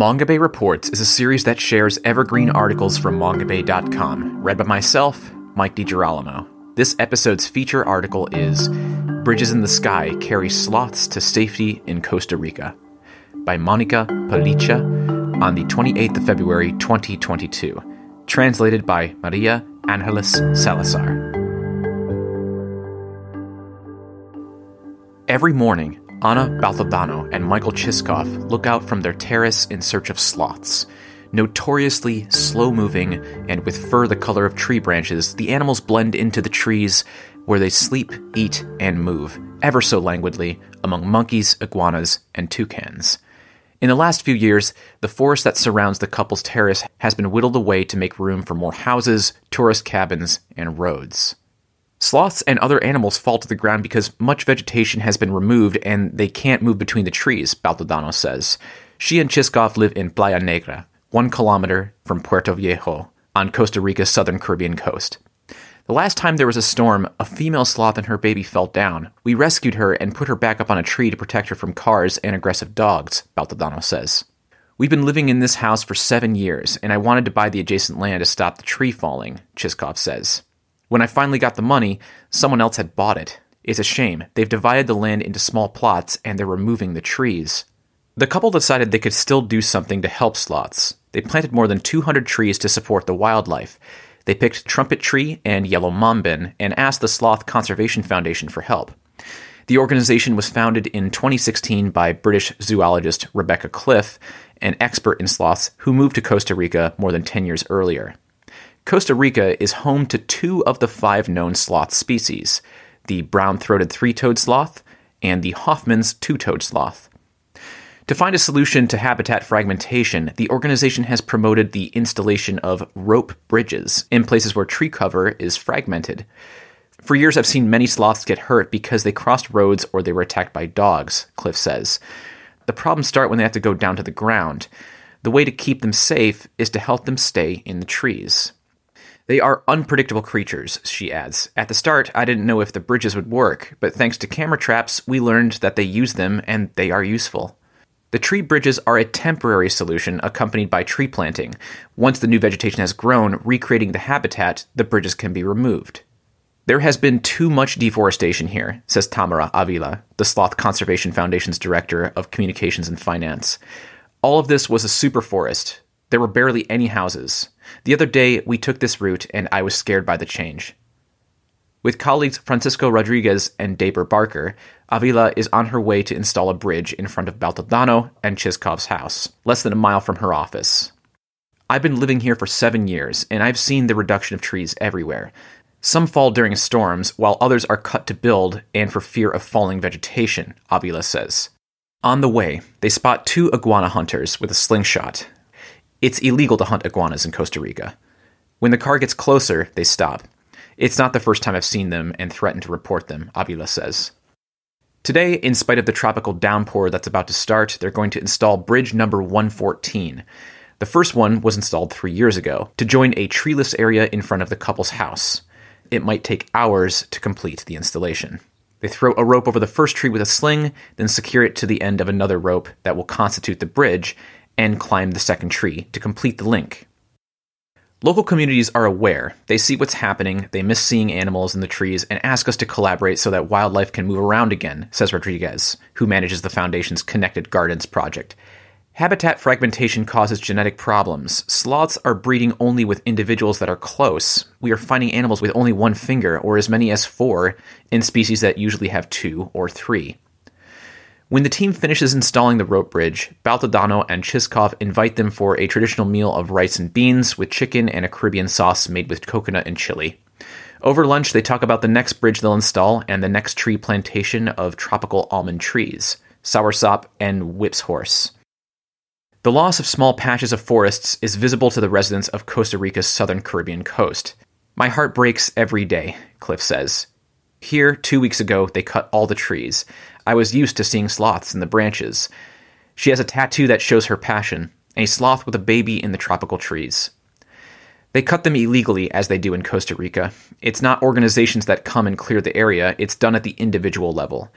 Mongabay Reports is a series that shares evergreen articles from Mongabay.com, read by myself, Mike DiGirolamo. This episode's feature article is Bridges in the Sky Carry Sloths to Safety in Costa Rica, by Monica Palicha on the 28th of February 2022, translated by Maria Angeles Salazar. Every morning, Ana Baltodano and Michael Chiskov look out from their terrace in search of sloths. Notoriously slow-moving and with fur the color of tree branches, the animals blend into the trees where they sleep, eat, and move, ever so languidly, among monkeys, iguanas, and toucans. In the last few years, the forest that surrounds the couple's terrace has been whittled away to make room for more houses, tourist cabins, and roads. Sloths and other animals fall to the ground because much vegetation has been removed and they can't move between the trees, Baltodano says. She and Chiskov live in Playa Negra, 1 kilometer from Puerto Viejo, on Costa Rica's southern Caribbean coast. The last time there was a storm, a female sloth and her baby fell down. We rescued her and put her back up on a tree to protect her from cars and aggressive dogs, Baltodano says. We've been living in this house for 7 years, and I wanted to buy the adjacent land to stop the tree falling, Chiskov says. When I finally got the money, someone else had bought it. It's a shame. They've divided the land into small plots, and they're removing the trees. The couple decided they could still do something to help sloths. They planted more than 200 trees to support the wildlife. They picked trumpet tree and yellow mambin and asked the Sloth Conservation Foundation for help. The organization was founded in 2016 by British zoologist Rebecca Cliffe, an expert in sloths who moved to Costa Rica more than 10 years earlier. Costa Rica is home to 2 of the 5 known sloth species, the brown-throated three-toed sloth and the Hoffman's two-toed sloth. To find a solution to habitat fragmentation, the organization has promoted the installation of rope bridges in places where tree cover is fragmented. For years, I've seen many sloths get hurt because they crossed roads or they were attacked by dogs, Cliff says. The problems start when they have to go down to the ground. The way to keep them safe is to help them stay in the trees. They are unpredictable creatures, she adds. At the start, I didn't know if the bridges would work, but thanks to camera traps, we learned that they use them and they are useful. The tree bridges are a temporary solution accompanied by tree planting. Once the new vegetation has grown, recreating the habitat, the bridges can be removed. There has been too much deforestation here, says Tamara Avila, the Sloth Conservation Foundation's Director of Communications and Finance. All of this was a superforest. There were barely any houses. The other day, we took this route, and I was scared by the change. With colleagues Francisco Rodriguez and Daber Barker, Avila is on her way to install a bridge in front of Baltodano and Chiskov's house, less than a mile from her office. I've been living here for 7 years, and I've seen the reduction of trees everywhere. Some fall during storms, while others are cut to build and for fear of falling vegetation, Avila says. On the way, they spot 2 iguana hunters with a slingshot. It's illegal to hunt iguanas in Costa Rica. When the car gets closer, they stop. It's not the first time I've seen them and threatened to report them, Avila says. Today, in spite of the tropical downpour that's about to start, they're going to install bridge number 114. The first one was installed 3 years ago to join a treeless area in front of the couple's house. It might take hours to complete the installation. They throw a rope over the first tree with a sling, then secure it to the end of another rope that will constitute the bridge, and climb the second tree to complete the link. Local communities are aware. They see what's happening, they miss seeing animals in the trees, and ask us to collaborate so that wildlife can move around again, says Rodriguez, who manages the Foundation's Connected Gardens project. Habitat fragmentation causes genetic problems. Sloths are breeding only with individuals that are close. We are finding animals with only 1 finger, or as many as 4, in species that usually have 2 or 3. When the team finishes installing the rope bridge, Baltodano and Chiskov invite them for a traditional meal of rice and beans with chicken and a Caribbean sauce made with coconut and chili. Over lunch, they talk about the next bridge they'll install and the next tree plantation of tropical almond trees, soursop and whip's horse. The loss of small patches of forests is visible to the residents of Costa Rica's southern Caribbean coast. My heart breaks every day, Cliff says. Here, 2 weeks ago, they cut all the trees. I was used to seeing sloths in the branches. She has a tattoo that shows her passion, a sloth with a baby in the tropical trees. They cut them illegally, as they do in Costa Rica. It's not organizations that come and clear the area, it's done at the individual level.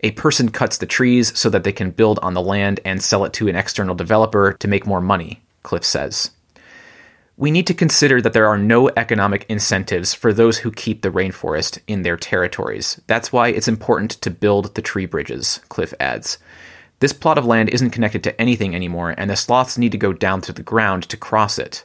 A person cuts the trees so that they can build on the land and sell it to an external developer to make more money, Cliffe says. We need to consider that there are no economic incentives for those who keep the rainforest in their territories. That's why it's important to build the tree bridges, Cliffe adds. This plot of land isn't connected to anything anymore, and the sloths need to go down through the ground to cross it.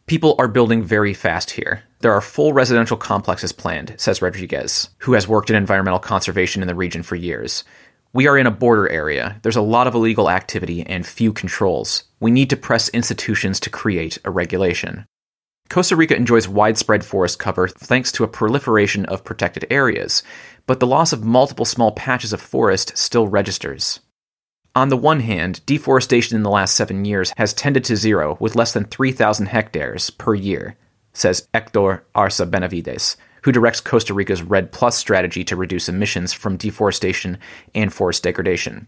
People are building very fast here. There are full residential complexes planned, says Rodriguez, who has worked in environmental conservation in the region for years. We are in a border area. There's a lot of illegal activity and few controls. We need to press institutions to create a regulation. Costa Rica enjoys widespread forest cover thanks to a proliferation of protected areas, but the loss of multiple small patches of forest still registers. On the one hand, deforestation in the last 7 years has tended to zero, with less than 3,000 hectares per year, says Hector Arza Benavides, who directs Costa Rica's REDD+ strategy to reduce emissions from deforestation and forest degradation.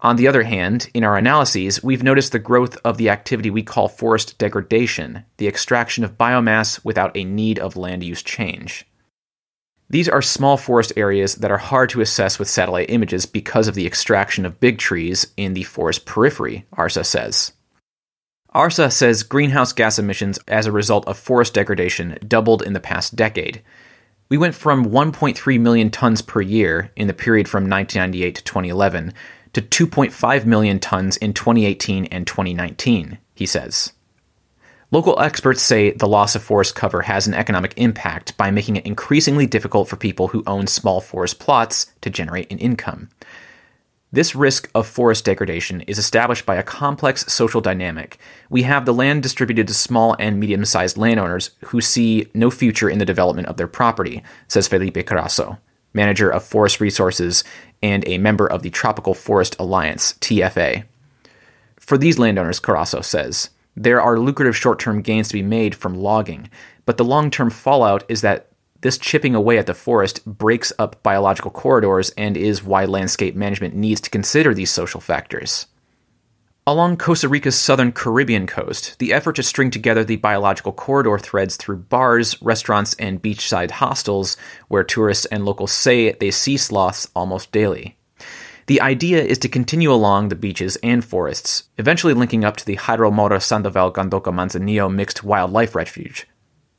On the other hand, in our analyses, we've noticed the growth of the activity we call forest degradation, the extraction of biomass without a need of land use change. These are small forest areas that are hard to assess with satellite images because of the extraction of big trees in the forest periphery, Arza says. Arza says greenhouse gas emissions as a result of forest degradation doubled in the past decade. We went from 1.3 million tons per year in the period from 1998 to 2011 to 2.5 million tons in 2018 and 2019, he says. Local experts say the loss of forest cover has an economic impact by making it increasingly difficult for people who own small forest plots to generate an income. This risk of forest degradation is established by a complex social dynamic. We have the land distributed to small and medium-sized landowners who see no future in the development of their property, says Felipe Carasso, manager of forest resources and a member of the Tropical Forest Alliance, TFA. For these landowners, Carasso says, there are lucrative short-term gains to be made from logging, but the long-term fallout is that this chipping away at the forest breaks up biological corridors and is why landscape management needs to consider these social factors. Along Costa Rica's southern Caribbean coast, the effort to string together the biological corridor threads through bars, restaurants, and beachside hostels, where tourists and locals say they see sloths almost daily. The idea is to continue along the beaches and forests, eventually linking up to the Jairo Mora Sandoval Gandoca Manzanillo Mixed Wildlife Refuge.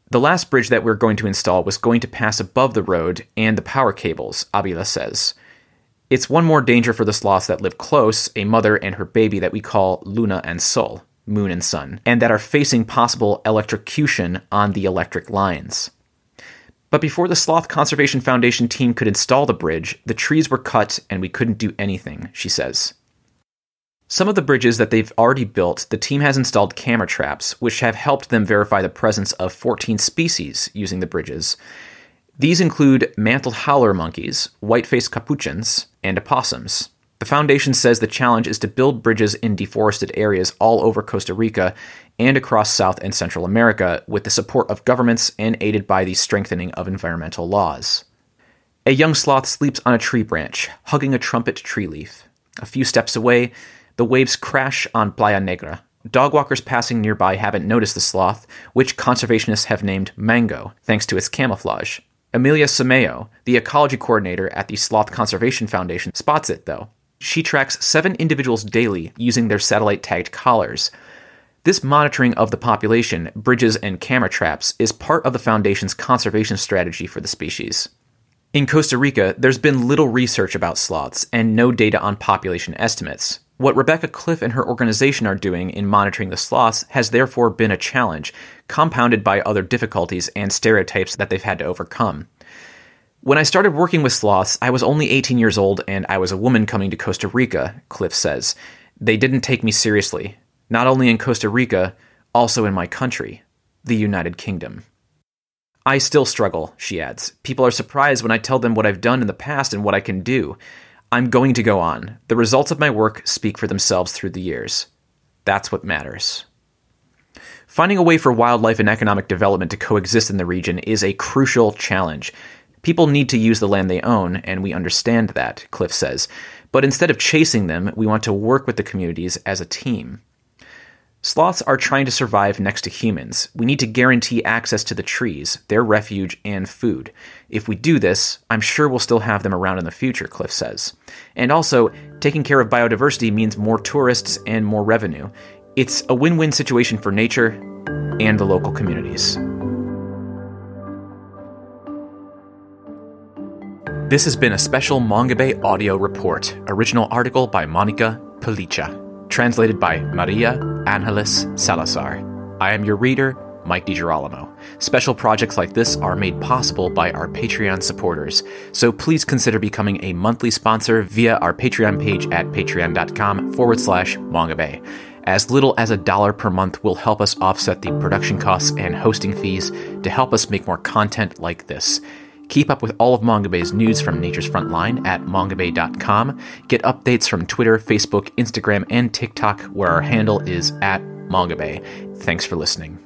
The last bridge that we're going to install was going to pass above the road and the power cables, Avila says. It's one more danger for the sloths that live close, a mother and her baby that we call Luna and Sol, moon and sun, and that are facing possible electrocution on the electric lines. But before the Sloth Conservation Foundation team could install the bridge, the trees were cut and we couldn't do anything, she says. Some of the bridges that they've already built, the team has installed camera traps, which have helped them verify the presence of 14 species using the bridges. These include mantled howler monkeys, white-faced capuchins, and opossums. The foundation says the challenge is to build bridges in deforested areas all over Costa Rica and across South and Central America with the support of governments and aided by the strengthening of environmental laws. A young sloth sleeps on a tree branch, hugging a trumpet tree leaf. A few steps away, the waves crash on Playa Negra. Dog walkers passing nearby haven't noticed the sloth, which conservationists have named Mango, thanks to its camouflage. Amelia Sameo, the ecology coordinator at the Sloth Conservation Foundation, spots it, though. She tracks 7 individuals daily using their satellite-tagged collars. This monitoring of the population, bridges, and camera traps is part of the Foundation's conservation strategy for the species. In Costa Rica, there's been little research about sloths and no data on population estimates. What Rebecca Cliffe and her organization are doing in monitoring the sloths has therefore been a challenge, compounded by other difficulties and stereotypes that they've had to overcome. When I started working with sloths, I was only 18 years old and I was a woman coming to Costa Rica, Cliffe says. They didn't take me seriously, not only in Costa Rica, also in my country, the United Kingdom. I still struggle, she adds. People are surprised when I tell them what I've done in the past and what I can do. I'm going to go on. The results of my work speak for themselves through the years. That's what matters. Finding a way for wildlife and economic development to coexist in the region is a crucial challenge. People need to use the land they own, and we understand that, Cliffe says. But instead of chasing them, we want to work with the communities as a team. Sloths are trying to survive next to humans. We need to guarantee access to the trees, their refuge, and food. If we do this, I'm sure we'll still have them around in the future, Cliffe says. And also, taking care of biodiversity means more tourists and more revenue. It's a win-win situation for nature and the local communities. This has been a special Mongabay audio report, original article by Monica Pelicha, translated by Maria Angeles Salazar. I am your reader, Mike DiGirolamo. Special projects like this are made possible by our Patreon supporters, so please consider becoming a monthly sponsor via our Patreon page at patreon.com/Mongabay. As little as $1 per month will help us offset the production costs and hosting fees to help us make more content like this. Keep up with all of Mongabay's news from Nature's Frontline at mongabay.com. Get updates from Twitter, Facebook, Instagram, and TikTok, where our handle is @Mongabay. Thanks for listening.